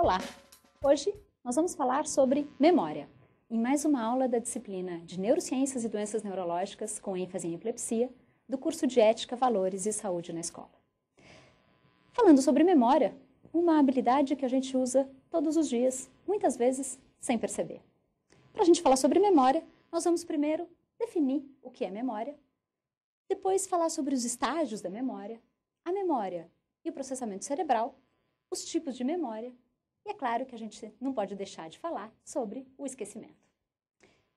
Olá! Hoje nós vamos falar sobre memória, em mais uma aula da disciplina de Neurociências e Doenças Neurológicas, com ênfase em epilepsia, do curso de Ética, Valores e Saúde na Escola. Falando sobre memória, uma habilidade que a gente usa todos os dias, muitas vezes sem perceber. Para a gente falar sobre memória, nós vamos primeiro definir o que é memória, depois falar sobre os estágios da memória, a memória e o processamento cerebral, os tipos de memória, e é claro que a gente não pode deixar de falar sobre o esquecimento.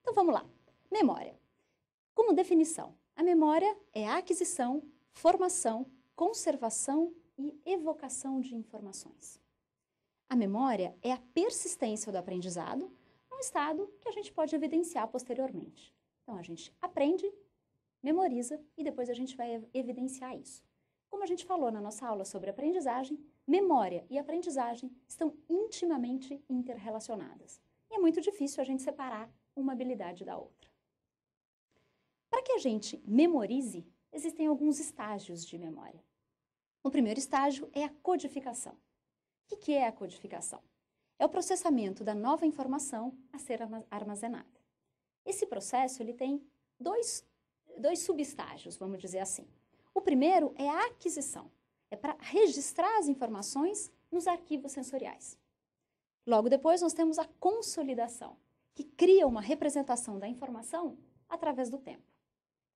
Então vamos lá. Memória. Como definição, a memória é a aquisição, formação, conservação e evocação de informações. A memória é a persistência do aprendizado num estado que a gente pode evidenciar posteriormente. Então a gente aprende, memoriza e depois a gente vai evidenciar isso. Como a gente falou na nossa aula sobre aprendizagem, memória e aprendizagem estão intimamente interrelacionadas. E é muito difícil a gente separar uma habilidade da outra. Para que a gente memorize, existem alguns estágios de memória. O primeiro estágio é a codificação. O que é a codificação? É o processamento da nova informação a ser armazenada. Esse processo ele tem dois subestágios, vamos dizer assim. O primeiro é a aquisição. É para registrar as informações nos arquivos sensoriais. Logo depois, nós temos a consolidação, que cria uma representação da informação através do tempo.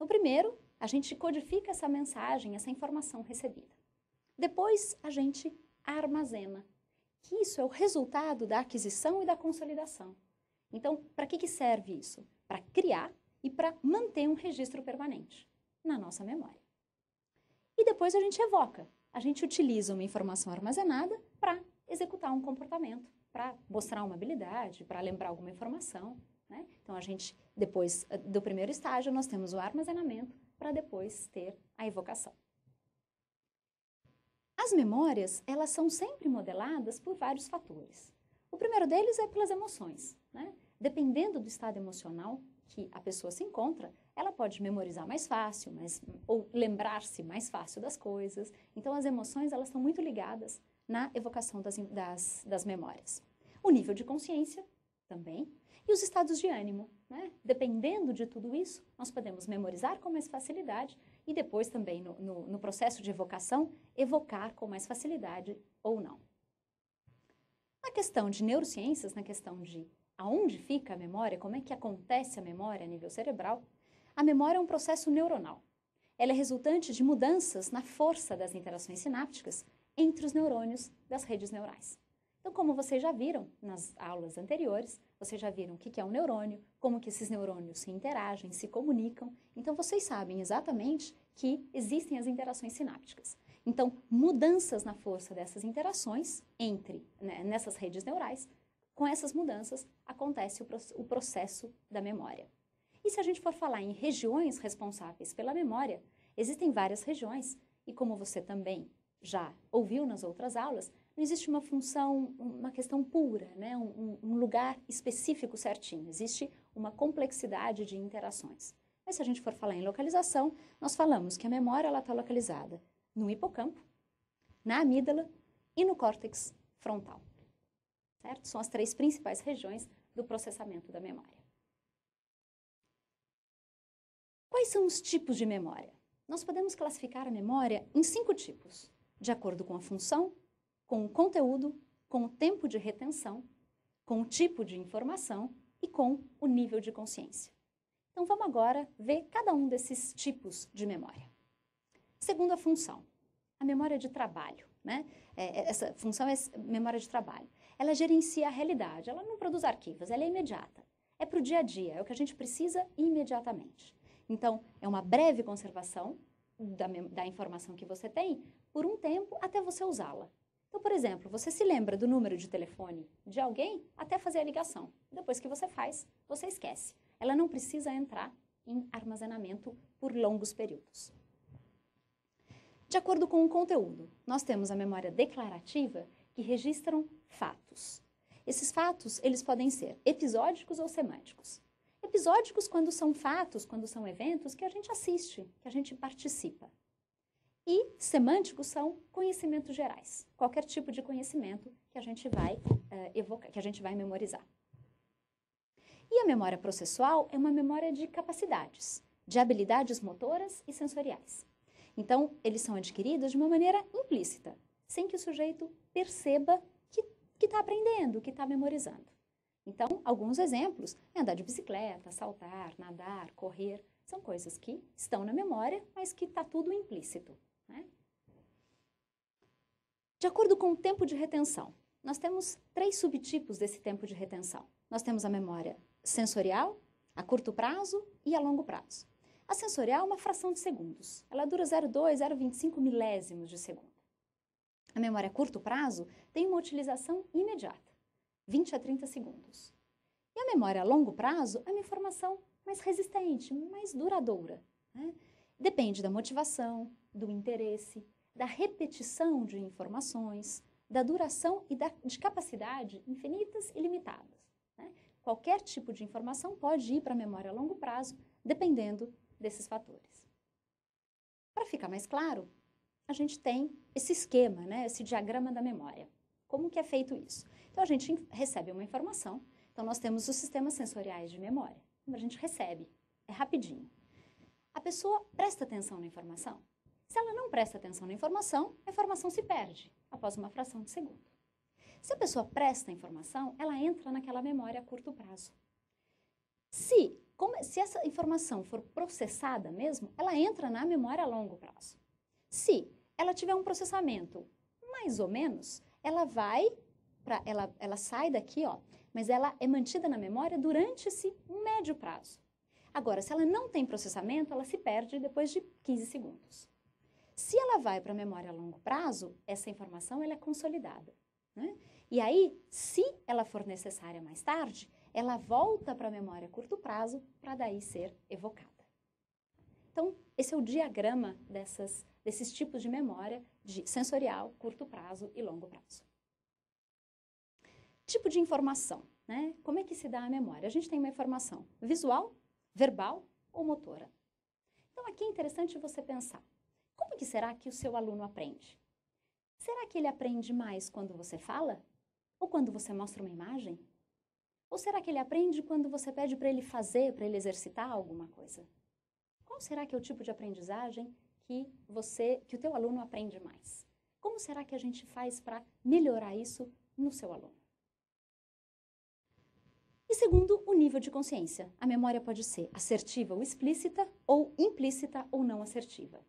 No primeiro, a gente codifica essa mensagem, essa informação recebida. Depois, a gente armazena, que isso é o resultado da aquisição e da consolidação. Então, para que serve isso? Para criar e para manter um registro permanente na nossa memória. E depois a gente evoca. A gente utiliza uma informação armazenada para executar um comportamento, para mostrar uma habilidade, para lembrar alguma informação, né? Então, a gente, depois do primeiro estágio, nós temos o armazenamento para depois ter a evocação. As memórias, elas são sempre modeladas por vários fatores. O primeiro deles é pelas emoções, né? Dependendo do estado emocional que a pessoa se encontra, ela pode memorizar mais fácil, ou lembrar-se mais fácil das coisas. Então, as emoções elas estão muito ligadas na evocação das memórias. O nível de consciência também, e os estados de ânimo, né? Dependendo de tudo isso, nós podemos memorizar com mais facilidade e depois também, no processo de evocação, evocar com mais facilidade ou não. Na questão de neurociências, na questão de aonde fica a memória, como é que acontece a memória a nível cerebral, a memória é um processo neuronal. Ela é resultante de mudanças na força das interações sinápticas entre os neurônios das redes neurais. Então, como vocês já viram nas aulas anteriores, vocês já viram o que é um neurônio, como que esses neurônios se interagem, se comunicam. Então, vocês sabem exatamente que existem as interações sinápticas. Então, mudanças na força dessas interações nessas redes neurais, com essas mudanças, acontece o processo da memória. E se a gente for falar em regiões responsáveis pela memória, existem várias regiões, e como você também já ouviu nas outras aulas, não existe uma função, uma questão pura, né? um lugar específico certinho, existe uma complexidade de interações. Mas se a gente for falar em localização, nós falamos que a memória está localizada no hipocampo, na amígdala e no córtex frontal. Certo? São as três principais regiões do processamento da memória. Quais são os tipos de memória? Nós podemos classificar a memória em 5 tipos, de acordo com a função, com o conteúdo, com o tempo de retenção, com o tipo de informação e com o nível de consciência. Então, vamos agora ver cada um desses tipos de memória. Segundo a função, a memória de trabalho, né? Essa função é memória de trabalho. Ela gerencia a realidade, ela não produz arquivos, ela é imediata. É para o dia a dia, é o que a gente precisa imediatamente. Então, é uma breve conservação da informação que você tem por um tempo até você usá-la. Então, por exemplo, você se lembra do número de telefone de alguém até fazer a ligação. Depois que você faz, você esquece. Ela não precisa entrar em armazenamento por longos períodos. De acordo com o conteúdo, nós temos a memória declarativa, que registram fatos. Esses fatos, eles podem ser episódicos ou semânticos. Episódicos quando são fatos, quando são eventos que a gente assiste, que a gente participa. E semânticos são conhecimentos gerais, qualquer tipo de conhecimento que a gente vai que a gente vai memorizar. E a memória processual é uma memória de capacidades, de habilidades motoras e sensoriais. Então, eles são adquiridos de uma maneira implícita, sem que o sujeito perceba que está aprendendo, que está memorizando. Então, alguns exemplos é andar de bicicleta, saltar, nadar, correr, são coisas que estão na memória, mas que está tudo implícito, né? De acordo com o tempo de retenção, nós temos 3 subtipos desse tempo de retenção. Nós temos a memória sensorial, a curto prazo e a longo prazo. A sensorial é uma fração de segundos. Ela dura 0,2, 0,25 milésimos de segundo. A memória a curto prazo tem uma utilização imediata, 20 a 30 segundos. E a memória a longo prazo é uma informação mais resistente, mais duradoura, né? Depende da motivação, do interesse, da repetição de informações, da duração e de capacidade infinitas e limitadas, né? Qualquer tipo de informação pode ir para a memória a longo prazo, dependendo desses fatores. Para ficar mais claro, a gente tem esse esquema, né? Esse diagrama da memória. Como que é feito isso? Então, a gente recebe uma informação. Então, nós temos os sistemas sensoriais de memória. A gente recebe, é rapidinho. A pessoa presta atenção na informação. Se ela não presta atenção na informação, a informação se perde após uma fração de segundo. Se a pessoa presta a informação, ela entra naquela memória a curto prazo. Se essa informação for processada mesmo, ela entra na memória a longo prazo. Se ela tiver um processamento mais ou menos, ela sai daqui, ó, mas ela é mantida na memória durante esse médio prazo. Agora, se ela não tem processamento, ela se perde depois de 15 segundos. Se ela vai para a memória a longo prazo, essa informação ela é consolidada, né? E aí, se ela for necessária mais tarde, ela volta para a memória a curto prazo para daí ser evocada. Então, esse é o diagrama desses tipos de memória de sensorial, curto prazo e longo prazo. Tipo de informação, né? Como é que se dá a memória? A gente tem uma informação visual, verbal ou motora. Então, aqui é interessante você pensar, como que será que o seu aluno aprende? Será que ele aprende mais quando você fala? Ou quando você mostra uma imagem? Ou será que ele aprende quando você pede para ele fazer, para ele exercitar alguma coisa? Qual será que é o tipo de aprendizagem que o teu aluno aprende mais? Como será que a gente faz para melhorar isso no seu aluno? E segundo, o nível de consciência. A memória pode ser assertiva ou explícita, ou implícita ou não assertiva.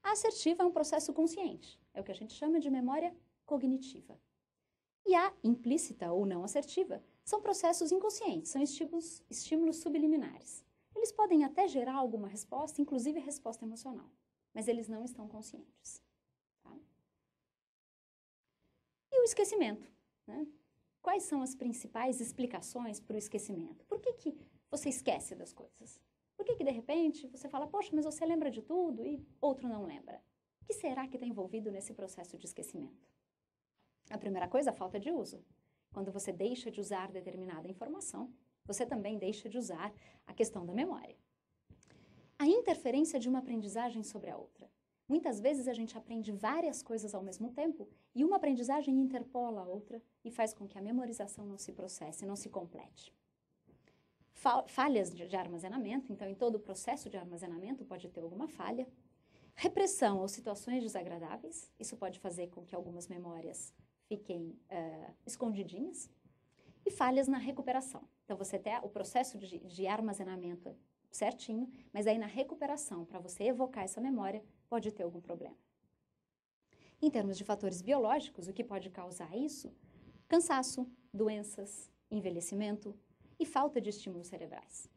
A assertiva é um processo consciente, é o que a gente chama de memória cognitiva. E a implícita ou não assertiva são processos inconscientes, são estímulos subliminares. Eles podem até gerar alguma resposta, inclusive resposta emocional, mas eles não estão conscientes. Tá? E o esquecimento, né? Quais são as principais explicações para o esquecimento? Por que você esquece das coisas? Por que de repente você fala, poxa, mas você lembra de tudo e outro não lembra? O que será que está envolvido nesse processo de esquecimento? A primeira coisa, a falta de uso. Quando você deixa de usar determinada informação, você também deixa de usar a questão da memória. A interferência de uma aprendizagem sobre a outra. Muitas vezes a gente aprende várias coisas ao mesmo tempo e uma aprendizagem interpola a outra e faz com que a memorização não se processe, não se complete. Falhas de armazenamento, então em todo o processo de armazenamento pode ter alguma falha. Repressão ou situações desagradáveis, isso pode fazer com que algumas memórias fiquem escondidinhas. E falhas na recuperação. Então você tem o processo de armazenamento certinho, mas aí na recuperação, para você evocar essa memória, pode ter algum problema. Em termos de fatores biológicos, o que pode causar isso? Cansaço, doenças, envelhecimento e falta de estímulos cerebrais.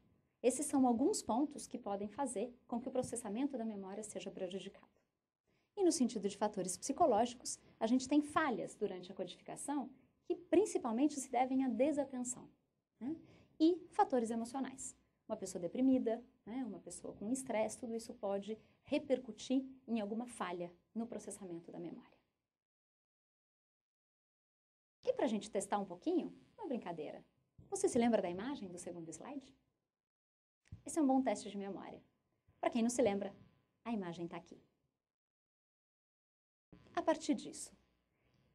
Esses são alguns pontos que podem fazer com que o processamento da memória seja prejudicado. E no sentido de fatores psicológicos, a gente tem falhas durante a codificação que principalmente se devem à desatenção, né? E fatores emocionais. Uma pessoa deprimida, né? Uma pessoa com estresse, tudo isso pode repercutir em alguma falha no processamento da memória. E para a gente testar um pouquinho, uma brincadeira. Você se lembra da imagem do segundo slide? Esse é um bom teste de memória. Para quem não se lembra, a imagem está aqui. A partir disso,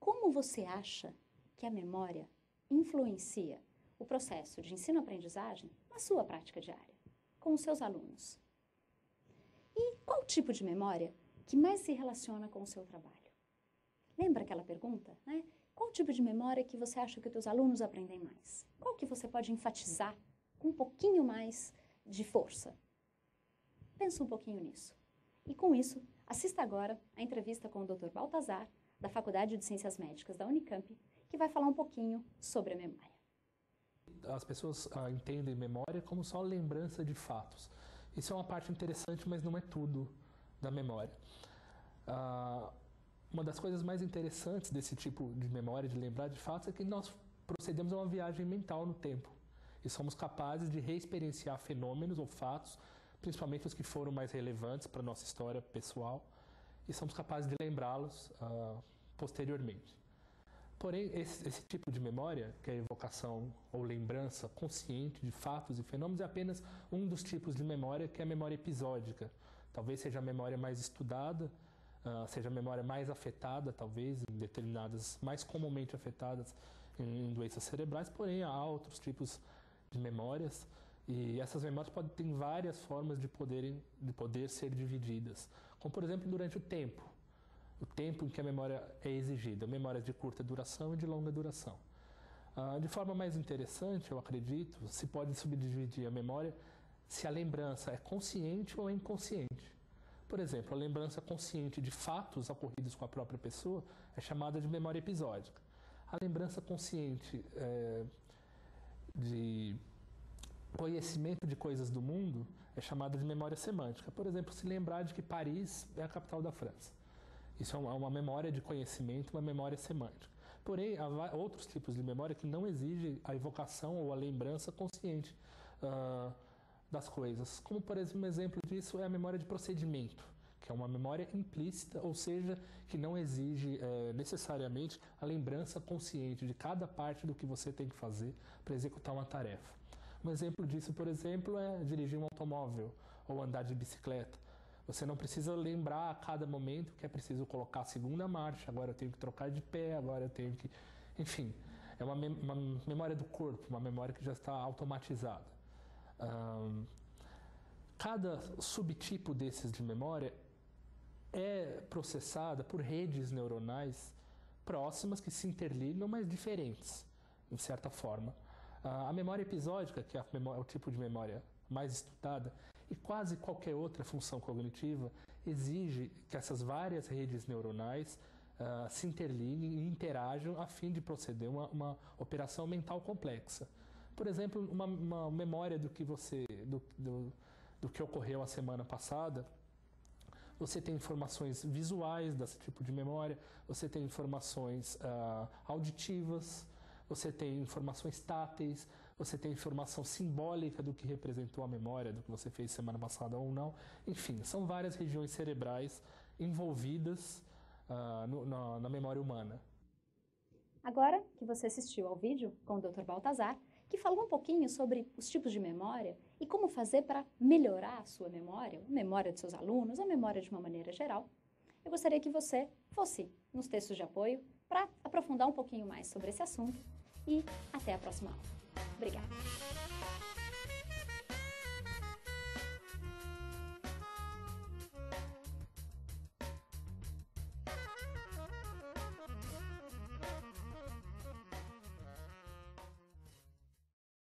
como você acha que a memória influencia o processo de ensino-aprendizagem na sua prática diária, com os seus alunos? E qual tipo de memória que mais se relaciona com o seu trabalho? Lembra aquela pergunta, né? Qual tipo de memória que você acha que os teus alunos aprendem mais? Qual que você pode enfatizar com um pouquinho mais de força? Pensa um pouquinho nisso. E com isso, assista agora a entrevista com o Dr. Baltazar, da Faculdade de Ciências Médicas da Unicamp, que vai falar um pouquinho sobre a memória. As pessoas entendem memória como só lembrança de fatos. Isso é uma parte interessante, mas não é tudo da memória. Uma das coisas mais interessantes desse tipo de memória, de lembrar de fatos, é que nós procedemos a uma viagem mental no tempo. E somos capazes de reexperienciar fenômenos ou fatos, principalmente os que foram mais relevantes para a nossa história pessoal, e somos capazes de lembrá-los posteriormente. Porém, esse tipo de memória, que é a evocação ou lembrança consciente de fatos e fenômenos, é apenas um dos tipos de memória, que é a memória episódica. Talvez seja a memória mais estudada, seja a memória mais afetada, talvez, em determinadas, mais comumente afetadas em doenças cerebrais, porém há outros tipos de memórias, e essas memórias ter várias formas de poder ser divididas. Como, por exemplo, durante o tempo em que a memória é exigida, memórias de curta duração e de longa duração. De forma mais interessante, eu acredito, se pode subdividir a memória se a lembrança é consciente ou inconsciente. Por exemplo, a lembrança consciente de fatos ocorridos com a própria pessoa é chamada de memória episódica. A lembrança consciente de conhecimento de coisas do mundo é chamada de memória semântica. Por exemplo, se lembrar de que Paris é a capital da França. Isso é uma memória de conhecimento, uma memória semântica. Porém, há outros tipos de memória que não exigem a evocação ou a lembrança consciente das coisas. Como, por exemplo, um exemplo disso é a memória de procedimento, que é uma memória implícita, ou seja, que não exige necessariamente a lembrança consciente de cada parte do que você tem que fazer para executar uma tarefa. Um exemplo disso, por exemplo, é dirigir um automóvel ou andar de bicicleta. Você não precisa lembrar a cada momento que é preciso colocar a segunda marcha, agora eu tenho que trocar de pé, agora eu tenho que... Enfim, é uma memória do corpo, uma memória que já está automatizada. Cada subtipo desses de memória é processada por redes neuronais próximas que se interligam, mas diferentes, de certa forma. A memória episódica, que é o tipo de memória mais estudada, e quase qualquer outra função cognitiva exige que essas várias redes neuronais se interliguem e interajam a fim de proceder uma operação mental complexa. Por exemplo, uma memória do que ocorreu a semana passada. Você tem informações visuais desse tipo de memória, você tem informações auditivas, você tem informações táteis, você tem informação simbólica do que representou a memória, do que você fez semana passada ou não. Enfim, são várias regiões cerebrais envolvidas na memória humana. Agora que você assistiu ao vídeo com o Dr. Baltazar, que falou um pouquinho sobre os tipos de memória e como fazer para melhorar a sua memória, a memória dos seus alunos, a memória de uma maneira geral, eu gostaria que você fosse nos textos de apoio para aprofundar um pouquinho mais sobre esse assunto e até a próxima aula. Obrigada!